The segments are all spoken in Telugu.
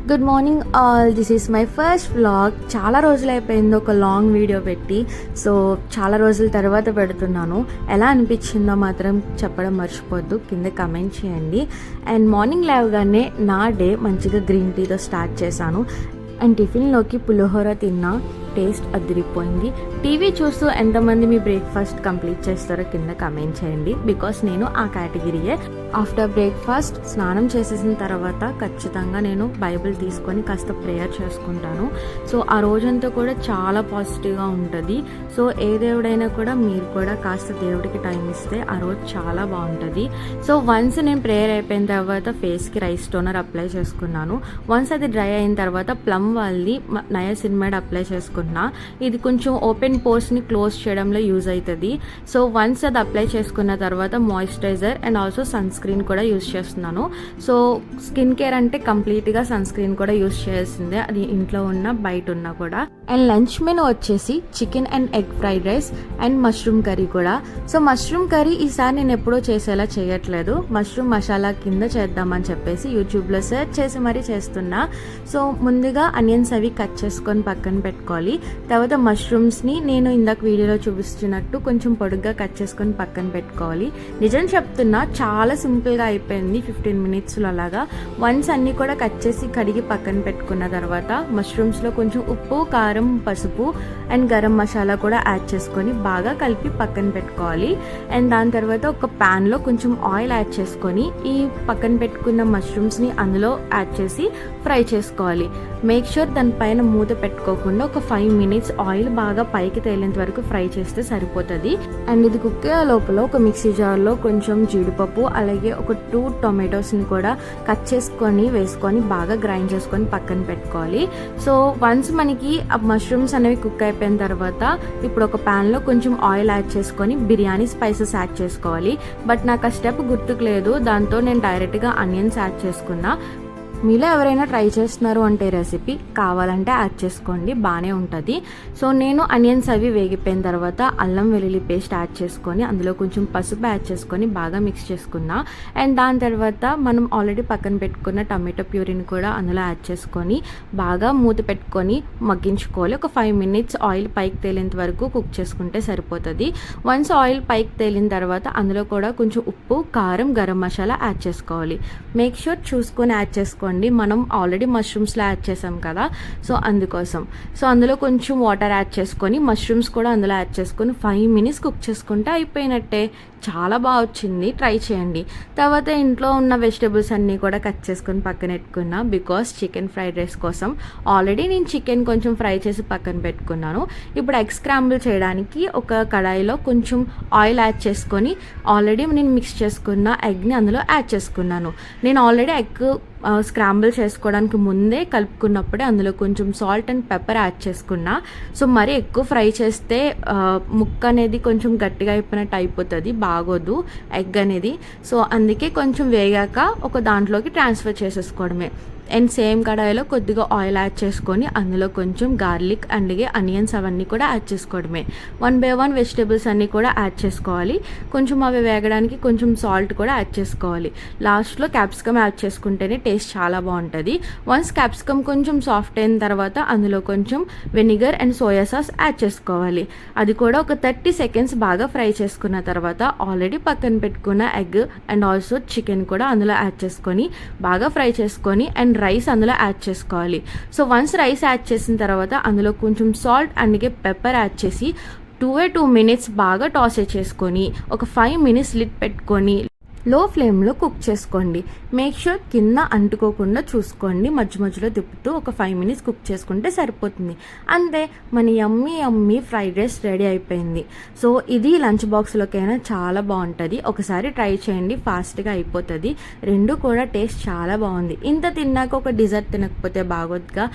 Good morning all, this is my first vlog. చాలా రోజులు అయిపోయింది ఒక లాంగ్ వీడియో పెట్టి. సో చాలా రోజుల తర్వాత పెడుతున్నాను. ఎలా అనిపించిందో మాత్రం చెప్పడం మర్చిపోద్దు, కింద కమెంట్ చేయండి. అండ్ మార్నింగ్ లేవగానే నా డే మంచిగా గ్రీన్ టీతో స్టార్ట్ చేశాను. అండ్ టిఫిన్లోకి పులిహోర తిన్నా, టేస్ట్ అదిరిపోయింది. టీవీ చూస్తూ ఎంతమంది మీ బ్రేక్ఫాస్ట్ కంప్లీట్ చేస్తారో కింద కమెంట్ చేయండి, బికాస్ నేను ఆ కేటగిరీయే. ఆఫ్టర్ బ్రేక్ఫాస్ట్ స్నానం చేసేసిన తర్వాత ఖచ్చితంగా నేను బైబిల్ తీసుకొని కాస్త ప్రేయర్ చేసుకుంటాను. సో ఆ రోజంతా కూడా చాలా పాజిటివ్గా ఉంటుంది. సో ఏ దేవుడైనా కూడా మీరు కూడా కాస్త దేవుడికి టైం ఇస్తే ఆ రోజు చాలా బాగుంటుంది. సో వన్స్ నేను ప్రేయర్ అయిపోయిన తర్వాత ఫేస్కి రైస్ టోనర్ అప్లై చేసుకున్నాను. వన్స్ అది డ్రై అయిన తర్వాత ప్లమ్ వాళ్ళది నయాసిన్మైడ్ అప్లై చేసుకున్నాను. ఇది కొంచెం ఓపెన్ పోర్స్ని క్లోజ్ చేయడంలో యూజ్ అవుతుంది. సో వన్స్ అది అప్లై చేసుకున్న తర్వాత moisturiser and also sunscreen కూడా యూజ్ చేస్తున్నాను. సో స్కిన్ కేర్ అంటే కంప్లీట్గా సన్ స్క్రీన్ కూడా యూజ్ చేయాల్సిందే, అది ఇంట్లో ఉన్న బయట ఉన్నా కూడా. అండ్ లంచ్ మెనూ వచ్చేసి chicken and egg fried rice and mushroom curry కూడా. సో మష్రూమ్ కర్రీ ఈసారి నేను ఎప్పుడూ చేసేలా చేయట్లేదు, మష్రూమ్ మసాలా కింద చేద్దామని చెప్పేసి యూట్యూబ్లో సెర్చ్ చేసి మరీ చేస్తున్నా. సో ముందుగా ఆనియన్స్ అవి కట్ చేసుకొని పక్కన పెట్టుకోవాలి. తర్వాత మష్రూమ్స్ని నేను ఇందాక వీడియోలో చూపిస్తున్నట్టు కొంచెం పొడుగ్గా కట్ చేసుకొని పక్కన పెట్టుకోవాలి. నిజం చెప్తున్నా, చాలా సింపుల్గా అయిపోయింది, 15 minutesలో అలాగా. వన్స్ అన్నీ కూడా కట్ చేసి కడిగి పక్కన పెట్టుకున్న తర్వాత మష్రూమ్స్లో కొంచెం ఉప్పు, కారం, పసుపు అండ్ గరం మసాలా కూడా యాడ్ చేసుకొని బాగా కలిపి పక్కన పెట్టుకోవాలి. అండ్ దాని తర్వాత ఒక ప్యాన్లో కొంచెం ఆయిల్ యాడ్ చేసుకొని ఈ పక్కన పెట్టుకున్న మష్రూమ్స్ని అందులో యాడ్ చేసి ఫ్రై చేసుకోవాలి. మేక్ షూర్ దానిపైన మూత పెట్టుకోకుండా ఒక 5 minutes ఆయిల్ బాగా పైకి తేలేంత వరకు ఫ్రై చేస్తే సరిపోతుంది. అండ్ ఇది కుక్ అయ్యే లోపల ఒక మిక్సీ జార్లో కొంచెం జీడిపప్పు అలాగే ఒక 2 tomatoesని కూడా కట్ చేసుకొని వేసుకొని బాగా గ్రైండ్ చేసుకొని పక్కన పెట్టుకోవాలి. సో వన్స్ మనకి మష్రూమ్స్ అనేవి కుక్ అయిపోయిన తర్వాత ఇప్పుడు ఒక ప్యాన్లో కొంచెం ఆయిల్ యాడ్ చేసుకొని బిర్యానీ స్పైసెస్ యాడ్ చేసుకోవాలి. బట్ నాకు ఆ స్టెప్ గుర్తుకు లేదు, దాంతో నేను డైరెక్ట్గా ఆనియన్స్ యాడ్ చేసుకున్నా. మీలో ఎవరైనా ట్రై చేస్తున్నారు అంటే రెసిపీ కావాలంటే యాడ్ చేసుకోండి, బాగానే ఉంటుంది. సో నేను ఆనియన్స్ అవి వేగిపోయిన తర్వాత అల్లం వెల్లుల్లి పేస్ట్ యాడ్ చేసుకొని అందులో కొంచెం పసుపు యాడ్ చేసుకొని బాగా మిక్స్ చేసుకున్నా. అండ్ దాని తర్వాత మనం ఆల్రెడీ పక్కన పెట్టుకున్న టమాటో ప్యూరీని కూడా అందులో యాడ్ చేసుకొని బాగా మూత పెట్టుకొని మగ్గించుకోవాలి. ఒక 5 minutes ఆయిల్ పైకి తేలేంత వరకు కుక్ చేసుకుంటే సరిపోతుంది. వన్స్ ఆయిల్ పైకి తేలిన తర్వాత అందులో కూడా కొంచెం ఉప్పు, కారం, గరం మసాలా యాడ్ చేసుకోవాలి. మేక్ షూర్ చూసుకొని యాడ్ చేసుకోండి, మనం ఆల్రెడీ మష్రూమ్స్లో యాడ్ చేసాం కదా, సో అందుకోసం. సో అందులో కొంచెం వాటర్ యాడ్ చేసుకొని మష్రూమ్స్ కూడా అందులో యాడ్ చేసుకొని 5 minutes కుక్ చేసుకుంటే అయిపోయినట్టే. చాలా బాగా వచ్చింది, ట్రై చేయండి. తర్వాత ఇంట్లో ఉన్న వెజిటేబుల్స్ అన్నీ కూడా కట్ చేసుకొని పక్కన పెట్టుకున్నా, బికాస్ చికెన్ ఫ్రైడ్ రైస్ కోసం ఆల్రెడీ నేను చికెన్ కొంచెం ఫ్రై చేసి పక్కన పెట్టుకున్నాను. ఇప్పుడు ఎగ్ స్క్రాంబుల్ చేయడానికి ఒక కడాయిలో కొంచెం ఆయిల్ యాడ్ చేసుకొని ఆల్రెడీ నేను మిక్స్ చేసుకున్న ఎగ్ని అందులో యాడ్ చేసుకున్నాను. నేను ఆల్రెడీ ఎగ్ స్క్రాంబుల్ చేసుకోవడానికి ముందే కలుపుకున్నప్పుడే అందులో కొంచెం సాల్ట్ అండ్ పెప్పర్ యాడ్ చేసుకున్నా. సో మరీ ఎక్కువ ఫ్రై చేస్తే ముక్క అనేది కొంచెం గట్టిగా అయిపోయినట్టు అయిపోతుంది, బాగోదు ఎగ్ అనేది. సో అందుకే కొంచెం వేగాక ఒక దాంట్లోకి ట్రాన్స్ఫర్ చేసేసుకోవడమే. అండ్ సేమ్ కడాయిలో కొద్దిగా ఆయిల్ యాడ్ చేసుకొని అందులో కొంచెం గార్లిక్ అండ్ ఆనియన్స్ అవన్నీ కూడా యాడ్ చేసుకోవడమే. 1 by 1 వెజిటేబుల్స్ అన్నీ కూడా యాడ్ చేసుకోవాలి. కొంచెం అవి వేగడానికి కొంచెం సాల్ట్ కూడా యాడ్ చేసుకోవాలి. లాస్ట్లో క్యాప్సికమ్ యాడ్ చేసుకుంటేనే టేస్ట్ చాలా బాగుంటుంది. వన్స్ క్యాప్సికమ్ కొంచెం సాఫ్ట్ అయిన తర్వాత అందులో కొంచెం vinegar and soya sauce add చేసుకోవాలి. అది కూడా ఒక 30 seconds బాగా ఫ్రై చేసుకున్న తర్వాత ఆల్రెడీ పక్కన పెట్టుకున్న ఎగ్ అండ్ ఆల్సో చికెన్ కూడా అందులో యాడ్ చేసుకొని బాగా ఫ్రై చేసుకొని అండ్ రైస్ అందులో యాడ్ చేసుకోవాలి. సో వన్స్ రైస్ యాడ్ చేసిన తర్వాత అందులో కొంచెం సాల్ట్ అండ్ పెప్పర్ యాడ్ చేసి 2 minutes బాగా టాస్ చేసుకొని ఒక 5 minutes లిడ్ పెట్టుకొని లో ఫ్లేమ్లో కుక్ చేసుకోండి. మేక్ షూర్ కింద అంటుకోకుండా చూసుకోండి, మధ్య మధ్యలో తిప్పుతూ ఒక 5 minutes కుక్ చేసుకుంటే సరిపోతుంది. అంతే, మన యమ్మీ ఫ్రైడ్ రైస్ రెడీ అయిపోయింది. సో ఇది లంచ్ బాక్స్లోకైనా చాలా బాగుంటుంది, ఒకసారి ట్రై చేయండి, ఫాస్ట్గా అయిపోతుంది. రెండు కూడా టేస్ట్ చాలా బాగుంది. ఇంత తిన్నాక ఒక డిజర్ట్ తినకపోతే బాగోద్దుగా.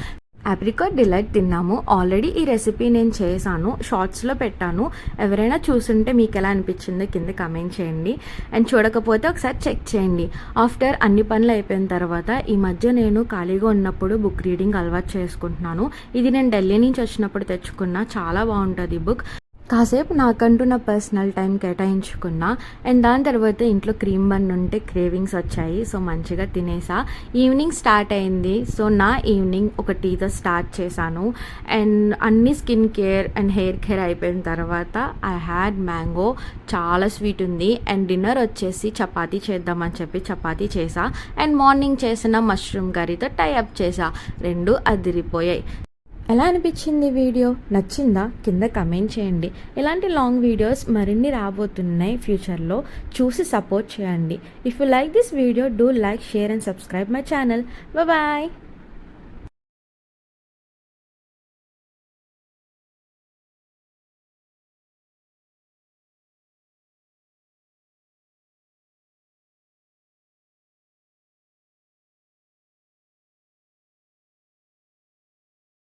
ఆప్రికాట్ డిలైట్ తిన్నాము. ఆల్రెడీ ఈ రెసిపీ నేను చేశాను, షార్ట్స్లో పెట్టాను. ఎవరైనా చూసుంటే మీకు ఎలా అనిపించిందో కింద కమెంట్ చేయండి. అండ్ చూడకపోతే ఒకసారి చెక్ చేయండి. ఆఫ్టర్ అన్ని పనులు అయిపోయిన తర్వాత ఈ మధ్య నేను ఖాళీగా ఉన్నప్పుడు బుక్ రీడింగ్ అలవాటు చేసుకుంటున్నాను. ఇది నేను ఢిల్లీ నుంచి వచ్చినప్పుడు తెచ్చుకున్నా, చాలా బాగుంటుంది బుక్. కాసేపు నాకంటూ నా పర్సనల్ టైం కేటాయించుకున్నా. అండ్ దాని తర్వాత ఇంట్లో క్రీమ్ బన్ ఉంటే క్రేవింగ్స్ వచ్చాయి. సో మంచిగా తినేసా. ఈవినింగ్ స్టార్ట్ అయింది. సో నా ఈవినింగ్ ఒక టీతో స్టార్ట్ చేశాను. అండ్ అన్ని skin care and hair care అయిపోయిన తర్వాత ఐ హ్యాడ్ మ్యాంగో, చాలా స్వీట్ ఉంది. అండ్ డిన్నర్ వచ్చేసి చపాతీ చేద్దామని చెప్పి చపాతీ చేసా. అండ్ మార్నింగ్ చేసిన మష్రూమ్ కర్రీతో టై అప్ చేసా. రెండు అదిరిపోయాయి. ఎలా అనిపించింది వీడియో? నచ్చిందా? కింద కమెంట్ చేయండి. ఇలాంటి లాంగ్ వీడియోస్ మరిన్ని రాబోతున్నాయి ఫ్యూచర్లో, చూసి సపోర్ట్ చేయండి. If you like this video, do like, share and subscribe my channel. Bye.